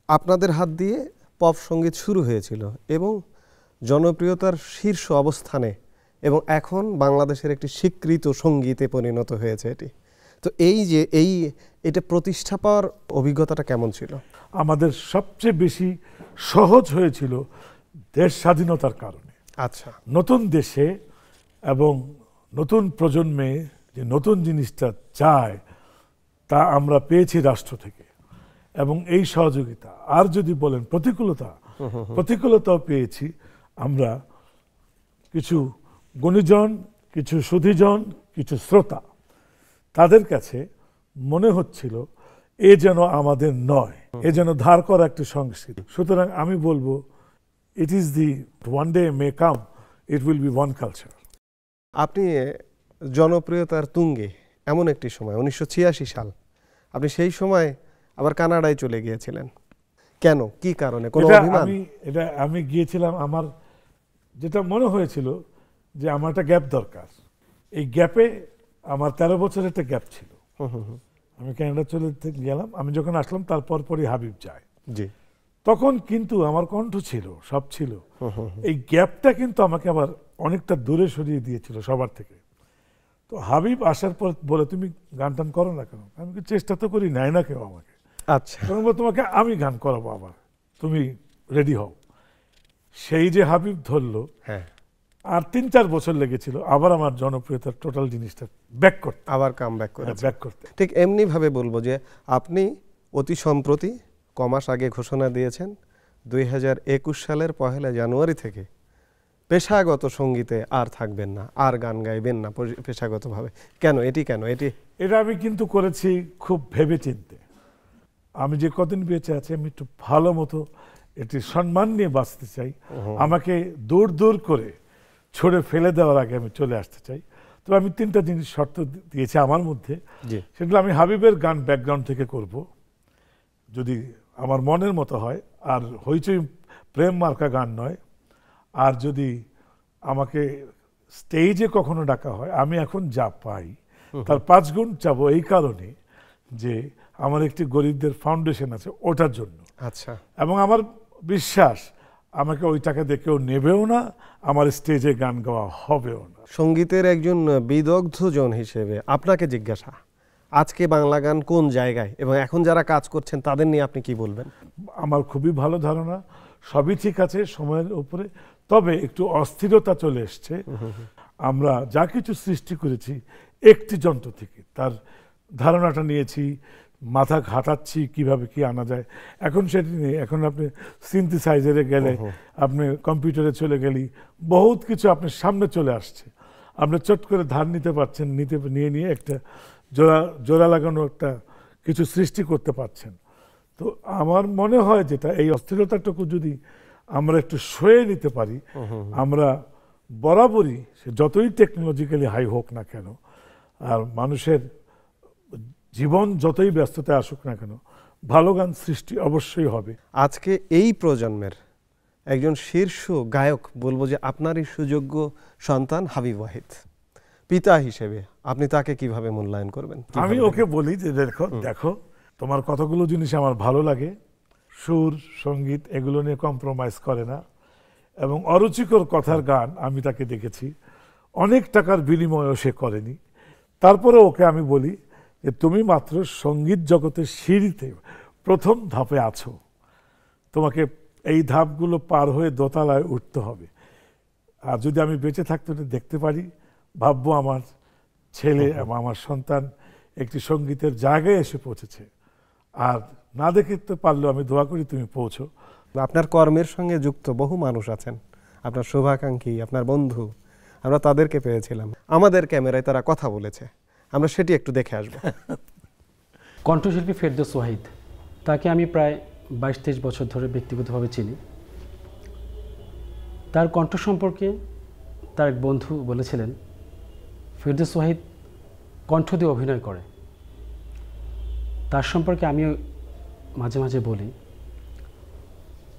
আপনাদের হাত দিয়ে পপ সঙ্গীত শুরু হয়েছিল এবং জনপ্রিয়তার শীর্ষ অবস্থানে, এবং এখন বাংলাদেশের একটি স্বীকৃত সঙ্গীতে পরিণত হয়েছে এটি। তো এটা প্রতিষ্ঠা পাওয়ার অভিজ্ঞতাটা কেমন ছিল? আমাদের সবচেয়ে বেশি সহজ হয়েছিল দেশ স্বাধীনতার কারণে। আচ্ছা, নতুন দেশে এবং নতুন প্রজন্মে যে নতুন জিনিসটা চায়, তা আমরা পেয়েছি রাষ্ট্র থেকে, এবং এই সহযোগিতা। আর যদি বলেন প্রতিকূলতাও পেয়েছি আমরা। কিছু গুণীজন, কিছু সুধীজন, কিছু শ্রোতা, তাদের কাছে মনে হচ্ছিল এ যেন আমাদের নয়, এ যেন ধার করা একটি সংস্কৃতি। সুতরাং আমি বলবো, it is the one day may come, it will be one culture. আপনি জনপ্রিয়তার তুঙ্গে এমন একটি সময় 1986 সাল, আপনি সেই সময় আবার কানাডায় চলে গিয়েছিলেন। কেন, কি কারণে, কোনো অভিমান? আমি গিয়েছিলাম, আমার যেটা মনে হয়েছিল যে আমার একটা গ্যাপ দরকার। এই গ্যাপে আমার 13 বছরের একটা গ্যাপ ছিল। আমি কানাডা চলে গেলাম। আমি যখন আসলাম তারপর পরই হাবিব যায়। জি, তখন কিন্তু আমার কণ্ঠ ছিল, সব ছিল। এই গ্যাপটা কিন্তু আমাকে আবার অনেকটা দূরে সরিয়ে দিয়েছিল সবার থেকে। তো হাবিব আসার পর বলে, তুমি গান টান করো না কেন? আমি চেষ্টা তো করি, নেয় না কেউ আমাকে। আচ্ছা, তোমাকে আমি গান করাবো, আবার তুমি রেডি হও। সেই যে হাবিব ধরলো, হ্যাঁ, আর 3-4 বছর লেগেছিল আবার আমার জনপ্রিয়তার টোটাল জিনিসটা ব্যাক করতে, আবার কাম ব্যাক করতে। ঠিক এমনিভাবে বলবো যে আপনি অতি সম্প্রতি কমাস আগে ঘোষণা দিয়েছেন 2021 সালের 1 জানুয়ারি থেকে পেশাগত সঙ্গীতে আর থাকবেন না, আর গান গাইবেন না পেশাগতভাবে। কেন, এটা আমি কিন্তু করেছি খুব ভেবে চিনতে। আমি যে কদিন বেঁচে আছি, আমি একটু ভালো মতো এটি সম্মান নিয়ে বাঁচতে চাই। আমাকে দূর দূর করে ছড়ে ফেলে দেওয়ার আগে আমি চলে আসতে চাই। তো আমি 3টা জিনিস শর্ত দিয়েছি আমার মধ্যে। সেগুলো আমি হাবিবের গান ব্যাকগ্রাউন্ড থেকে করব, যদি আমার মনের মতো হয়, আর হইচই প্রেম মার্কা গান নয়। আর যদি আমাকে স্টেজে কখনো ডাকা হয়, আমি এখন যা পাই তার 5 গুণ চাবো, এই কারণে যে আমার একটি গরিবদের ফাউন্ডেশন আছে ওটার জন্য। আচ্ছা। এবং আমার বিশ্বাস আমাকে ওই টাকা দিয়ে কেউ নেবেও না, আমার স্টেজে গান গাওয়া হবেও না। সঙ্গীতের একজন বিদগ্ধ জন হিসেবে আপনাকে জিজ্ঞাসা, আজকে বাংলা গান কোন জায়গায় এবং এখন যারা কাজ করছেন তাদের নিয়ে আপনি কি বলবেন? আমার খুবই ভালো ধারণা, সবই ঠিক আছে সময়ের উপরে, তবে একটু অস্থিরতা চলে এসছে। আমরা যা কিছু সৃষ্টি করেছি একটি যন্ত্র থেকে, তার ধারণাটা নিয়েছি, মাথা ঘাটাচ্ছি কিভাবে কি আনা যায়। এখন সেটি নেই, এখন আপনি সিনথেসাইজারে গেলে, আপনি কম্পিউটারে চলে গেলি, বহুত কিছু আপনার সামনে চলে আসছে, আপনি চট করে ধার নিতে পারছেন, নিয়ে একটা জোড়া লাগানো একটা কিছু সৃষ্টি করতে পারছেন। তো আমার মনে হয় যেটা, এই অস্থিরতাটুকু যদি আমরা একটু সয়ে নিতে পারি, আমরা বরাবরই সে যতই টেকনোলজিক্যালি হাই হোক না কেন, আর মানুষের জীবন যতই ব্যস্ততায় আসুক না কেন, ভালো গান সৃষ্টি অবশ্যই হবে। আজকে এই প্রজন্মের একজন শীর্ষ গায়ক বলবো যে আপনারই সুযোগ্য সন্তান হাবিব ওয়াহিদ, পিতা হিসেবে আপনি তাকে কিভাবে মূল্যায়ন করবেন? আমি ওকে বলি যে দেখো তোমার কতগুলো জিনিস আমার ভালো লাগে, সুর সঙ্গীত এগুলো নিয়ে কম্প্রোমাইজ করে না, এবং অরুচিকর কথার গান আমি তাকে দেখেছি, অনেক টাকার বিনিময়ও সে করেনি। তারপরে ওকে আমি বলি যে তুমি মাত্র সঙ্গীত জগতের সিঁড়িতে প্রথম ধাপে আছো, তোমাকে এই ধাপগুলো পার হয়ে দোতলায় উঠতে হবে। আর যদি আমি বেঁচে থাকতে দেখতে পারি, ভাববো আমার ছেলে এবং আমার সন্তান একটি সঙ্গীতের জায়গায় এসে পৌঁছেছে। আর না দেখতে পারলেও আমি দোয়া করি তুমি পৌঁছো। আপনার কর্মের সঙ্গে যুক্ত বহু মানুষ আছেন, আপনার শুভাকাঙ্ক্ষী, আপনার বন্ধু, আমরা তাদেরকে পেয়েছিলাম, আমাদের ক্যামেরায় তারা কথা বলেছে, আমরা সেটি একটু দেখে আসবো। কণ্ঠশিল্পী ফেরদৌস ওয়াহিদ, তাকে আমি প্রায় 22-23 বছর ধরে ব্যক্তিগতভাবে চিনি। তার কণ্ঠ সম্পর্কে তার এক বন্ধু বলেছিলেন, ফেরদৌস ওয়াহিদ কণ্ঠ দিয়ে অভিনয় করে। তার সম্পর্কে আমিও মাঝে মাঝে বলি,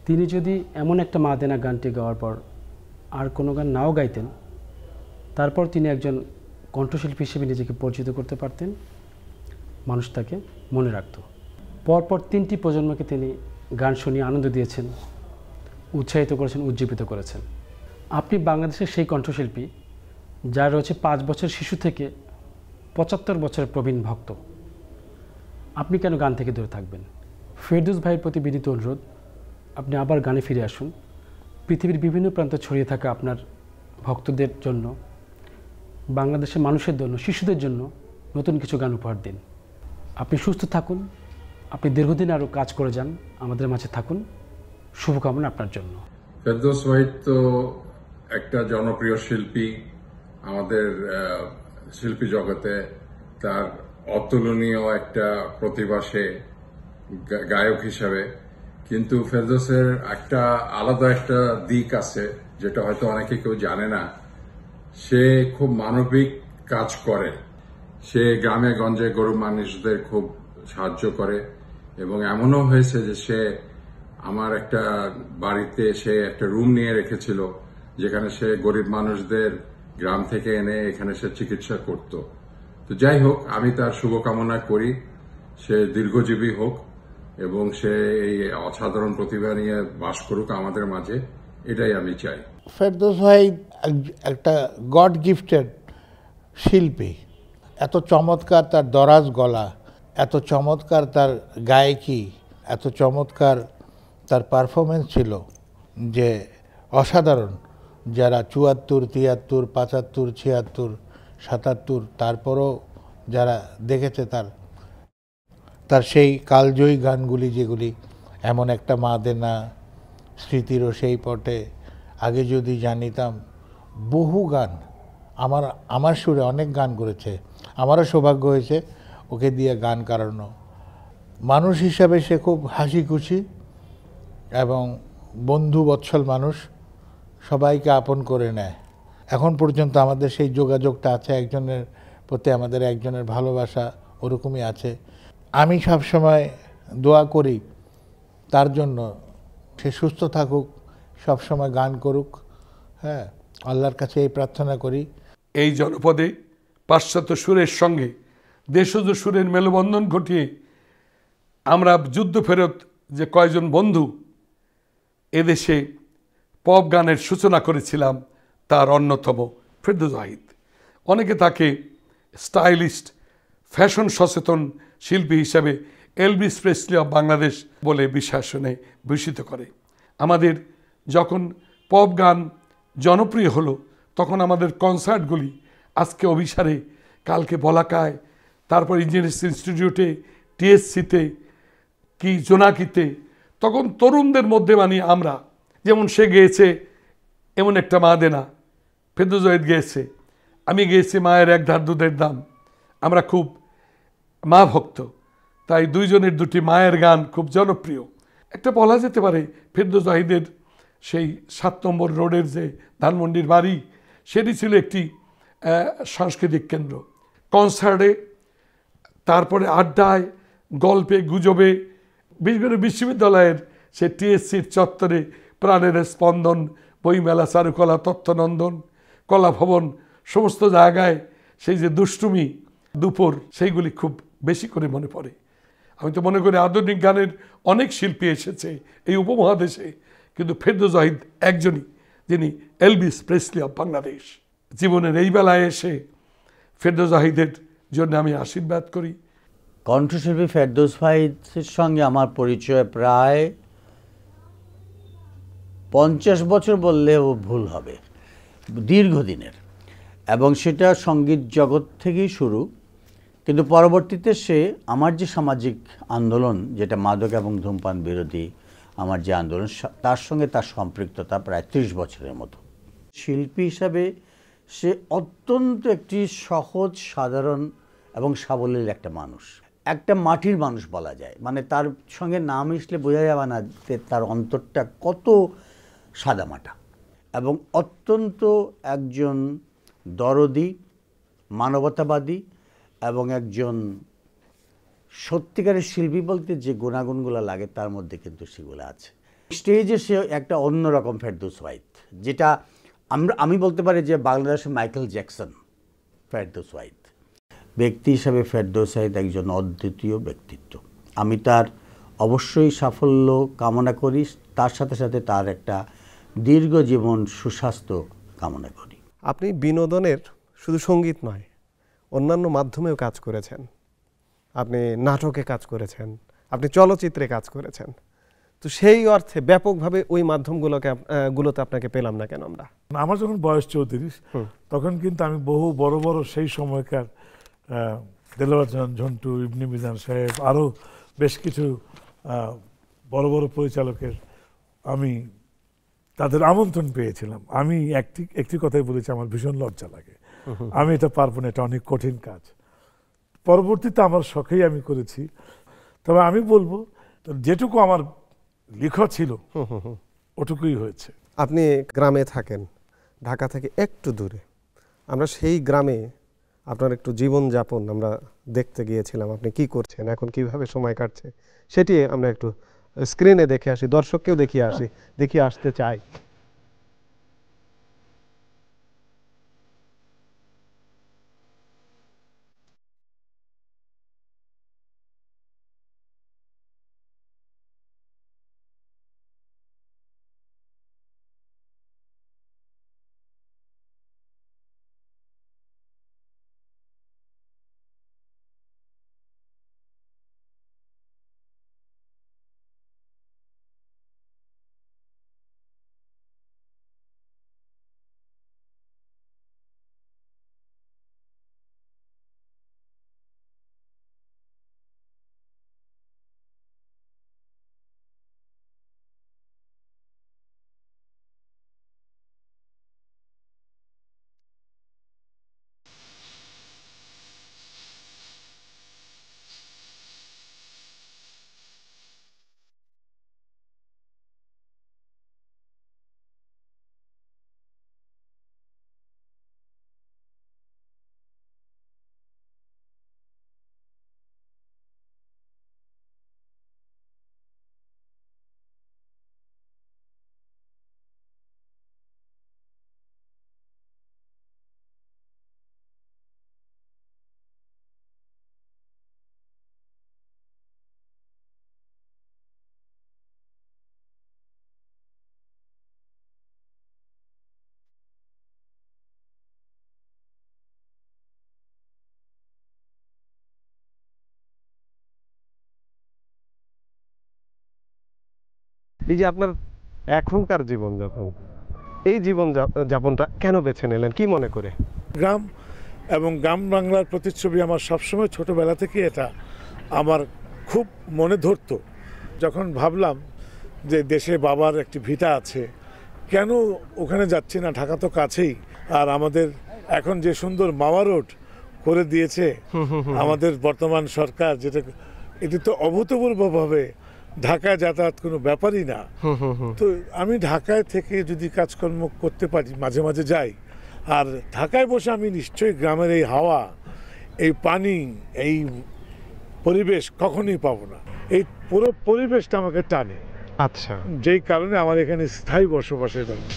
তিনি যদি এমন একটা মা দেনা গানটি গাওয়ার পর আর কোনো গান নাও গাইতেন, তারপর তিনি একজন কণ্ঠশিল্পী হিসেবে নিজেকে পরিচিত করতে পারতেন, মানুষ তাকে মনে রাখত। পরপর 3টি প্রজন্মকে তিনি গান শুনিয়ে আনন্দ দিয়েছেন, উৎসাহিত করেছেন, উজ্জীবিত করেছেন। আপনি বাংলাদেশের সেই কণ্ঠশিল্পী যার রয়েছে 5 বছর শিশু থেকে 75 বছরের প্রবীণ ভক্ত। আপনি কেন গান থেকে দূরে থাকবেন? ফেরদৌস ভাইয়ের প্রতি বিনীত অনুরোধ, আপনি আবার গানে ফিরে আসুন। পৃথিবীর বিভিন্ন প্রান্তে ছড়িয়ে থাকা আপনার ভক্তদের জন্য, বাংলাদেশের মানুষের জন্য, শিশুদের জন্য নতুন কিছু গান উপহার দিন। আপনি সুস্থ থাকুন, আপনি দীর্ঘদিন আরও কাজ করে যান, আমাদের মাঝে থাকুন। শুভকামনা আপনার জন্য। ফেরদৌস ওয়াহিদ তো একটা জনপ্রিয় শিল্পী আমাদের শিল্পী জগতে, তার অতুলনীয় একটা প্রতিভা সে গায়ক হিসাবে। কিন্তু ফেরদৌসের একটা আলাদা একটা দিক আছে যেটা হয়তো অনেকে কেউ জানে না। সে খুব মানবিক কাজ করে, সে গ্রামে গঞ্জে গরিব মানুষদের খুব সাহায্য করে, এবং এমনও হয়েছে যে সে আমার একটা বাড়িতে সে একটা রুম নিয়ে রেখেছিল যেখানে সে গরিব মানুষদের গ্রাম থেকে এনে এখানে সে চিকিৎসা করত। তো যাই হোক, আমি তার শুভকামনা করি, সে দীর্ঘজীবী হোক এবং সে এই অসাধারণ প্রতিভা নিয়ে বাস করুক আমাদের মাঝে, এটাই আমি চাই। ফেরদৌস ওয়াহিদ একটা গড গিফটেড শিল্পী। এত চমৎকার তার দরাজ গলা, এত চমৎকার তার গায়কি, এত চমৎকার তার পারফরমেন্স ছিল যে অসাধারণ। যারা 74, 73, 75, 76, 77 তারপরও যারা দেখেছে তার সেই কালজয়ী গানগুলি, যেগুলি এমন একটা মা দেনা, স্মৃতিরও সেই পটে, আগে যদি জানিতাম, বহু গান আমার সুরে অনেক গান করেছে। আমারও সৌভাগ্য হয়েছে ওকে দিয়ে গান করানো। মানুষ হিসাবে সে খুব হাসি খুশি এবং বন্ধু বৎসল মানুষ, সবাইকে আপন করে নেয়। এখন পর্যন্ত আমাদের সেই যোগাযোগটা আছে, একজনের প্রতি আমাদের একজনের ভালোবাসা ওরকমই আছে। আমি সবসময় দোয়া করি তার জন্য সে সুস্থ থাকুক, সবসময় গান করুক। হ্যাঁ, আল্লাহর কাছে এই প্রার্থনা করি। এই জনপদে পাশ্চাত্য সুরের সঙ্গে দেশজ সুরের মেলবন্ধন ঘটিয়ে আমরা যুদ্ধ ফেরত যে কয়জন বন্ধু এদেশে পপ গানের সূচনা করেছিলাম, তার অন্যতম ফেরদৌস ওয়াহিদ। অনেকে তাকে স্টাইলিস্ট, ফ্যাশন সচেতন শিল্পী হিসাবে এলভিস প্রেসলি অফ বাংলাদেশ বলে বিশ্বাসনে ভূষিত করে। আমাদের যখন পপ গান জনপ্রিয় হলো, তখন আমাদের কনসার্টগুলি আজকে অভিসারে, কালকে বলাকায়, তারপর ইঞ্জিনিয়ার্স ইনস্টিটিউটে, টিএসসিতে, কি জোনাকিতে, তখন তরুণদের মধ্যে মানে আমরা, যেমন সে গেয়েছে এমন একটা মা দেনা, ফেরদৌস ওয়াহিদ গেয়েছে, আমি গেয়েছি মায়ের এক ধার দুধের দাম। আমরা খুব মা ভক্ত, তাই দুইজনের দুটি মায়ের গান খুব জনপ্রিয়। একটা বলা যেতে পারে ফেরদৌস ওয়াহিদের সেই 7 নম্বর রোডের যে ধানমন্ডির বাড়ি, সেটি ছিল একটি সাংস্কৃতিক কেন্দ্র। কনসার্টে, তারপরে আড্ডায়, গল্পে গুজবে, বিশেষ করে বিশ্ববিদ্যালয়ের সে টিএসসির চত্বরে প্রাণের স্পন্দন, বইমেলা, চারুকলা, তথ্যনন্দন, কলা ভবন, সমস্ত জায়গায় সেই যে দুষ্টুমি দুপুর, সেইগুলি খুব বেশি করে মনে পড়ে। আমি তো মনে করি আধুনিক গানের অনেক শিল্পী এসেছে এই উপমহাদেশে, কিন্তু ফেরদৌস ওয়াহিদ একজনই যিনি এলভিস প্রেসলি অফ বাংলাদেশ। জীবনের এই বেলায় এসে ফেরদৌস ওয়াহিদের জন্য আমি আশীর্বাদ করি। কণ্ঠশিল্পী ফেরদৌস ওয়াহিদের সঙ্গে আমার পরিচয় প্রায় 50 বছর বললেও ভুল হবে, দীর্ঘদিনের, এবং সেটা সঙ্গীত জগৎ থেকেই শুরু। কিন্তু পরবর্তীতে সে আমার যে সামাজিক আন্দোলন, যেটা মাদক এবং ধূমপান বিরোধী আমার যে আন্দোলন, তার সঙ্গে তার সম্পৃক্ততা প্রায় 30 বছরের মতো। শিল্পী হিসাবে সে অত্যন্ত একটি সহজ, সাধারণ এবং সাবলীল একটা মানুষ, একটা মাটির মানুষ বলা যায়। মানে তার সঙ্গে না মিশলে বোঝা যাবে না যে তার অন্তরটা কত সাদামাটা, এবং অত্যন্ত একজন দরদি, মানবতাবাদী এবং একজন সত্যিকারের শিল্পী বলতে যে গুণাগুণগুলো লাগে তার মধ্যে কিন্তু সেগুলো আছে। স্টেজে সে একটা অন্যরকম ফেরদৌস ওয়াহিদ, যেটা আমি বলতে পারি যে বাংলাদেশের মাইকেল জ্যাকসন ফেরদৌস ওয়াহিদ। ব্যক্তি হিসাবে ফেরদৌস ওয়াহিদ একজন অদ্বিতীয় ব্যক্তিত্ব। আমি তার অবশ্যই সাফল্য কামনা করি, তার সাথে সাথে তার একটা দীর্ঘ জীবন, সুস্বাস্থ্য কামনা করি। আপনি বিনোদনের শুধু সঙ্গীত নয়, অন্যান্য মাধ্যমেও কাজ করেছেন। আপনি নাটকে কাজ করেছেন, আপনি চলচ্চিত্রে কাজ করেছেন। তো সেই অর্থে ব্যাপকভাবে ওই মাধ্যমগুলোতে আপনাকে পেলাম না কেন আমরা? আমার যখন বয়স 34, তখন কিন্তু আমি বহু বড় বড় সেই সময়কার দেলোয়ার ঝন্টু, ইবনে মিজান সাহেব, আরও বেশ কিছু বড় বড় পরিচালকের আমি তাদের আমন্ত্রণ পেয়েছিলাম। আমি একটি কথাই বলেছি, আমার ভীষণ লজ্জা লাগে, আমি এটা পারবো না, এটা অনেক কঠিন কাজ। পরবর্তীতে আমার শখেই আমি করেছি। তবে আমি বলবো যেটুকু আমার লেখা ছিল ওটুকুই হয়েছে। আপনি গ্রামে থাকেন, ঢাকা থেকে একটু দূরে। আমরা সেই গ্রামে আপনার একটু জীবনযাপন আমরা দেখতে গিয়েছিলাম, আপনি কি করছেন, এখন কিভাবে সময় কাটছে, সেটি আমরা একটু স্ক্রিনে দেখে আসি, দর্শককেও দেখিয়ে আসতে চাই। এই যে আপনার এখনকার জীবনযাপন, এই জীবন যাপনটা কেন বেছে নিলেন, কি মনে করে? গ্রাম এবং গ্রাম বাংলার প্রতিচ্ছবি আমার সবসময় ছোটবেলা থেকে এটা আমার খুব মনে ধরতো। যখন ভাবলাম যে দেশে বাবার একটি ভিটা আছে, কেন ওখানে যাচ্ছি না, ঢাকা তো কাছেই। আর আমাদের এখন যে সুন্দর মাওয়া রোড করে দিয়েছে আমাদের বর্তমান সরকার, যেটা এটি তো অভূতপূর্বভাবে ঢাকায় যাতায়াত কোনো ব্যাপারই না। তো আমি ঢাকায় থেকে যদি কাজকর্ম করতে পারি, মাঝে মাঝে যাই, আর ঢাকায় বসে আমি নিশ্চয়ই গ্রামের এই হাওয়া, এই পানি, এই পরিবেশ কখনোই পাবো না। এই পুরো পরিবেশটা আমাকে টানে। আচ্ছা, যেই কারণে আমার এখানে স্থায়ী বসবাসের জন্য।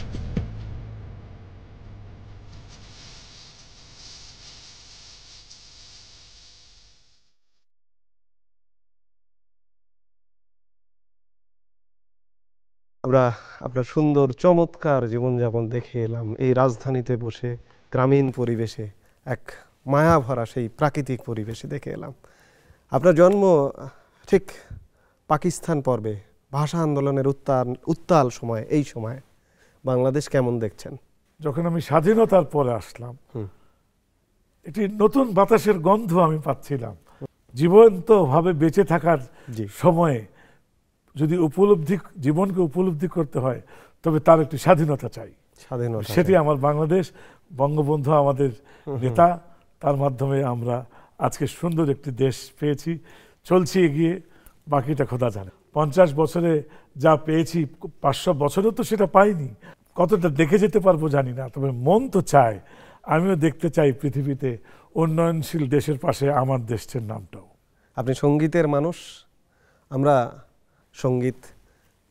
আমরা আপনার সুন্দর চমৎকার জীবনযাপন দেখে এলাম এই রাজধানীতে বসে, গ্রামীণ পরিবেশে, এক মায়া ভরা সেই প্রাকৃতিক পরিবেশে দেখে এলাম। আপনার জন্ম ঠিক পাকিস্তান পর্বে, ভাষা আন্দোলনের উত্তাল সময়, এই সময় বাংলাদেশ কেমন দেখছেন? যখন আমি স্বাধীনতার পরে আসলাম, এটি নতুন বাতাসের গন্ধ আমি পাচ্ছিলাম। জীবন্তভাবে বেঁচে থাকার সময়ে যদি জীবনকে উপলব্ধি করতে হয়, তবে তার একটি স্বাধীনতা চাই। সেটি আমার বাংলাদেশ, বঙ্গবন্ধু আমাদের নেতা, তার মাধ্যমে আমরা আজকে সুন্দর একটি দেশ পেয়েছি। চলছি এগিয়ে, বাকিটা খোদা জানে। 50 বছরে যা পেয়েছি, 500 বছরেও তো সেটা পাইনি। কতটা দেখে যেতে পারবো জানি না, তবে মন তো চায়, আমিও দেখতে চাই পৃথিবীতে উন্নয়নশীল দেশের পাশে আমার দেশের নামটাও। আপনি সঙ্গীতের মানুষ, আমরা সঙ্গীত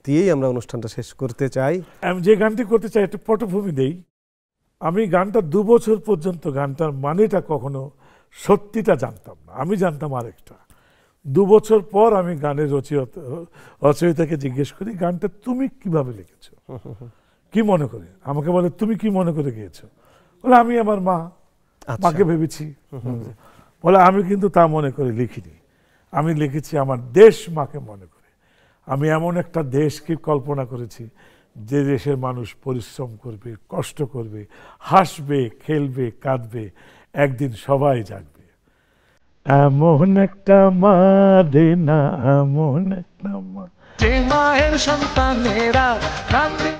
দিয়েই আমরা অনুষ্ঠানটা শেষ করতে চাই। আমি যে গানটি করতে চাই একটু পটভূমি দেই। আমি গানটা 2 বছর পর্যন্ত গানটার মানেটা কখনো সত্যিটা জানতাম না, আমি জানতাম আরেকটা। 2 বছর পর আমি গানের রচয়িতাকে জিজ্ঞেস করি, গানটা তুমি কিভাবে লিখেছো, কি মনে করে? আমাকে বলে, তুমি কি মনে করে গিয়েছো? বলে, আমি আমার মাকে ভেবেছি। বলে, আমি কিন্তু তা মনে করে লিখিনি, আমি লিখেছি আমার দেশ মাকে মনে করে। আমি এমন একটা দেশকে কল্পনা করেছি যে দেশের মানুষ পরিশ্রম করবে, কষ্ট করবে, হাসবে, খেলবে, কাঁদবে, একদিন সবাই জাগবে। এমন একটা মা দে না, এমন একটা মা, যে মায়ের সন্তানেরা কাঁদবে।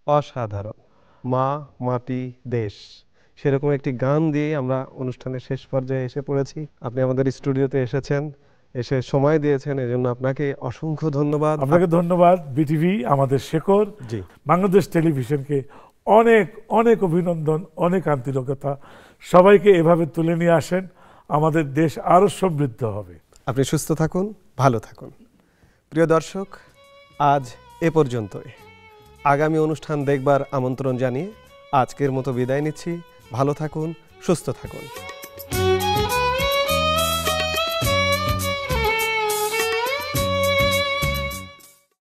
অসাধারণ। মা, মাটি, দেশ, সেরকম একটি গান দিয়ে আমরা অনুষ্ঠানের শেষ পর্যায়ে এসে পড়েছি। আপনি আমাদের স্টুডিওতে এসেছেন, এসে সময় দিয়েছেন, এজন্য আপনাকে অসংখ্য ধন্যবাদ। আপনাকে ধন্যবাদ। বিটিভি আমাদের শেকড়, বাংলাদেশ টেলিভিশনকে অনেক অনেক অভিনন্দন, অনেক আন্তরিকতা। সবাইকে এভাবে তুলে নিয়ে আসেন, আমাদের দেশ আরো সমৃদ্ধ হবে। আপনি সুস্থ থাকুন, ভালো থাকুন। প্রিয় দর্শক, আজ এ পর্যন্তই। আগামী অনুষ্ঠান দেখবার আমন্ত্রণ জানিয়ে আজকের মতো বিদায় নিচ্ছি। ভালো থাকুন, সুস্থ থাকুন।